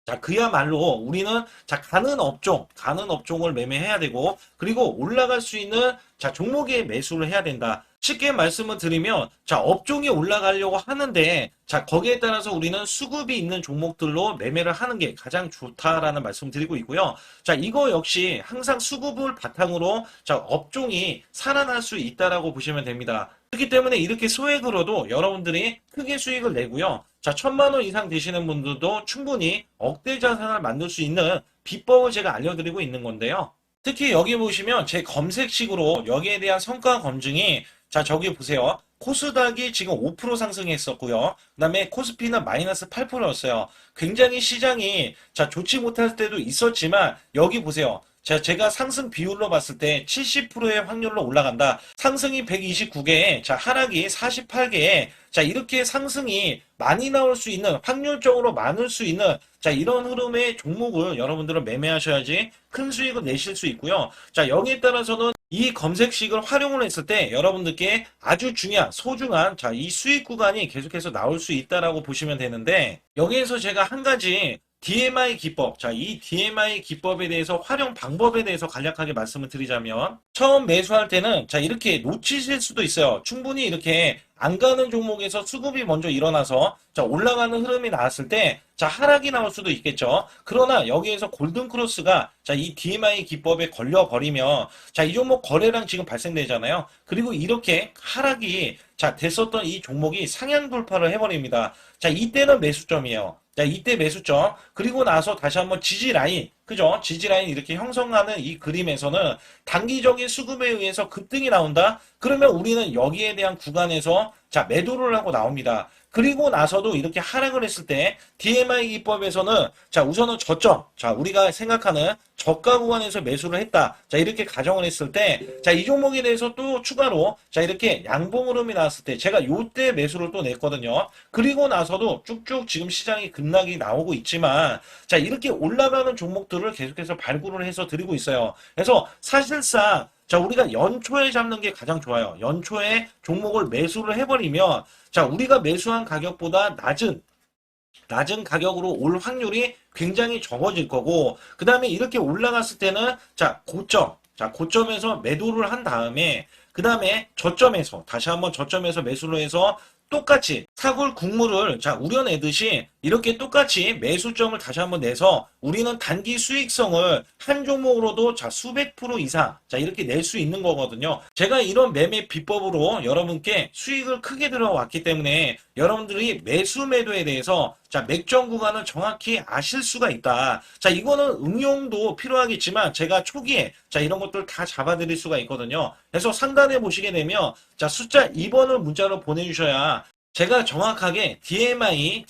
Speaker 1: 자, 그야말로 우리는 자, 가는 업종을 매매해야 되고, 그리고 올라갈 수 있는 자, 종목에 매수를 해야 된다. 쉽게 말씀을 드리면, 자, 업종이 올라가려고 하는데, 자, 거기에 따라서 우리는 수급이 있는 종목들로 매매를 하는 게 가장 좋다라는 말씀 드리고 있고요. 자, 이거 역시 항상 수급을 바탕으로 자, 업종이 살아날 수 있다라고 보시면 됩니다. 그렇기 때문에 이렇게 소액으로도 여러분들이 크게 수익을 내고요. 자, 1,000만 원 이상 되시는 분들도 충분히 억대 자산을 만들 수 있는 비법을 제가 알려드리고 있는 건데요. 특히 여기 보시면 제 검색식으로 여기에 대한 성과 검증이 자, 저기 보세요. 코스닥이 지금 5% 상승했었고요. 그 다음에 코스피는 마이너스 8%였어요. 굉장히 시장이 자, 좋지 못할 때도 있었지만 여기 보세요. 자, 제가 상승 비율로 봤을 때 70%의 확률로 올라간다. 상승이 129개에, 자, 하락이 48개에, 자, 이렇게 상승이 많이 나올 수 있는, 확률적으로 많을 수 있는, 자, 이런 흐름의 종목을 여러분들은 매매하셔야지 큰 수익을 내실 수 있고요. 자, 여기에 따라서는 이 검색식을 활용을 했을 때 여러분들께 아주 중요한, 소중한, 자, 이 수익 구간이 계속해서 나올 수 있다라고 보시면 되는데, 여기에서 제가 한 가지 DMI 기법. 자, 이 DMI 기법에 대해서 활용 방법에 대해서 간략하게 말씀을 드리자면 처음 매수할 때는 자, 이렇게 놓치실 수도 있어요. 충분히 이렇게 안 가는 종목에서 수급이 먼저 일어나서 자, 올라가는 흐름이 나왔을 때 자, 하락이 나올 수도 있겠죠. 그러나 여기에서 골든 크로스가 자, 이 DMI 기법에 걸려 버리면 자, 이 종목 거래량 지금 발생되잖아요. 그리고 이렇게 하락이 자, 됐었던 이 종목이 상향 돌파를 해 버립니다. 자, 이때는 매수점이에요. 자, 이때 매수점. 그리고 나서 다시 한번 지지 라인. 그죠? 지지 라인 이렇게 형성하는 이 그림에서는 단기적인 수급에 의해서 급등이 나온다? 그러면 우리는 여기에 대한 구간에서 자, 매도를 하고 나옵니다. 그리고 나서도 이렇게 하락을 했을 때 DMI 기법에서는 자, 우선은 저점. 자, 우리가 생각하는 저가 구간에서 매수를 했다. 자, 이렇게 가정을 했을 때 자, 이 종목에 대해서 또 추가로 자, 이렇게 양봉 흐름이 나왔을 때 제가 요때 매수를 또 냈거든요. 그리고 나서도 쭉쭉 지금 시장이 급락이 나오고 있지만 자, 이렇게 올라가는 종목들을 계속해서 발굴을 해서 드리고 있어요. 그래서 사실상 자, 우리가 연초에 잡는 게 가장 좋아요. 연초에 종목을 매수를 해버리면 자, 우리가 매수한 가격보다 낮은 가격으로 올 확률이 굉장히 적어질 거고, 그 다음에 이렇게 올라갔을 때는 자, 고점에서 매도를 한 다음에 그 다음에 저점에서 다시 한번 저점에서 매수를 해서 똑같이 사골 국물을 자, 우려내듯이 이렇게 똑같이 매수점을 다시 한번 내서 우리는 단기 수익성을 한 종목으로도 자, 수백 프로 이상 자, 이렇게 낼 수 있는 거거든요. 제가 이런 매매 비법으로 여러분께 수익을 크게 들어왔기 때문에 여러분들이 매수 매도에 대해서 자, 맥점 구간을 정확히 아실 수가 있다. 자, 이거는 응용도 필요하겠지만 제가 초기에 자, 이런 것들 다 잡아드릴 수가 있거든요. 그래서 상단에 보시게 되면 자, 숫자 2번을 문자로 보내주셔야 제가 정확하게 DMI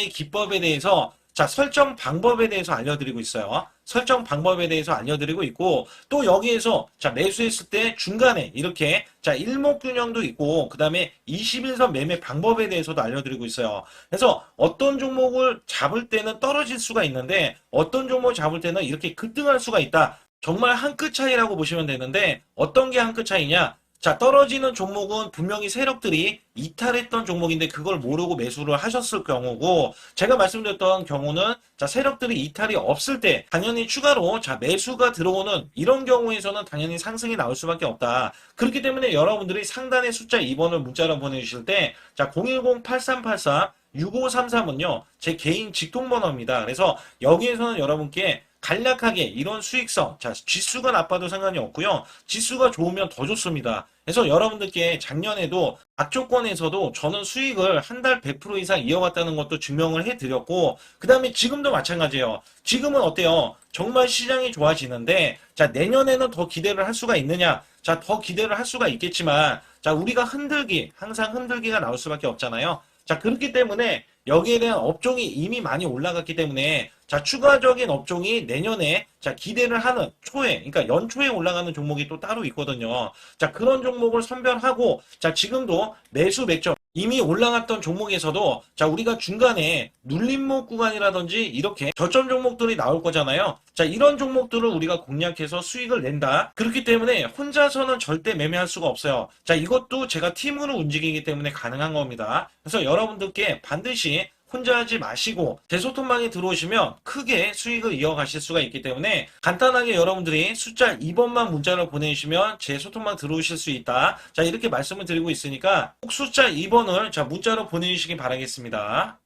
Speaker 1: 기법에 대해서 자, 설정 방법에 대해서 알려드리고 있어요. 설정 방법에 대해서 알려드리고 있고, 또 여기에서 자, 매수했을 때 중간에 이렇게 자, 일목균형도 있고, 그 다음에 21선 매매 방법에 대해서도 알려드리고 있어요. 그래서 어떤 종목을 잡을 때는 떨어질 수가 있는데, 어떤 종목을 잡을 때는 이렇게 급등할 수가 있다. 정말 한 끗 차이라고 보시면 되는데, 어떤 게 한 끗 차이냐? 자, 떨어지는 종목은 분명히 세력들이 이탈했던 종목인데 그걸 모르고 매수를 하셨을 경우고, 제가 말씀드렸던 경우는 자, 세력들이 이탈이 없을 때 당연히 추가로 자, 매수가 들어오는 이런 경우에서는 당연히 상승이 나올 수밖에 없다. 그렇기 때문에 여러분들이 상단에 숫자 2번을 문자로 보내주실 때 자, 010-8383 6533은요, 제 개인 직통번호입니다. 그래서 여기에서는 여러분께 간략하게 이런 수익성, 자, 지수가 나빠도 상관이 없고요. 지수가 좋으면 더 좋습니다. 그래서 여러분들께 작년에도 악조건에서도 저는 수익을 한 달 100% 이상 이어갔다는 것도 증명을 해드렸고, 그 다음에 지금도 마찬가지예요. 지금은 어때요? 정말 시장이 좋아지는데, 자, 내년에는 더 기대를 할 수가 있느냐? 자, 더 기대를 할 수가 있겠지만, 자, 우리가 항상 흔들기가 나올 수밖에 없잖아요. 자, 그렇기 때문에 여기에 대한 업종이 이미 많이 올라갔기 때문에 자, 추가적인 업종이 내년에 자, 기대를 하는 초에, 그러니까 연초에 올라가는 종목이 또 따로 있거든요. 자, 그런 종목을 선별하고 자, 지금도 매수 맥점 이미 올라갔던 종목에서도 자, 우리가 중간에 눌림목 구간이라든지 이렇게 저점 종목들이 나올 거잖아요. 자, 이런 종목들을 우리가 공략해서 수익을 낸다. 그렇기 때문에 혼자서는 절대 매매할 수가 없어요. 자, 이것도 제가 팀으로 움직이기 때문에 가능한 겁니다. 그래서 여러분들께 반드시 혼자 하지 마시고 제 소통방에 들어오시면 크게 수익을 이어가실 수가 있기 때문에 간단하게 여러분들이 숫자 2번만 문자로 보내주시면 제 소통방 들어오실 수 있다. 자, 이렇게 말씀을 드리고 있으니까 꼭 숫자 2번을 자, 문자로 보내주시기 바라겠습니다.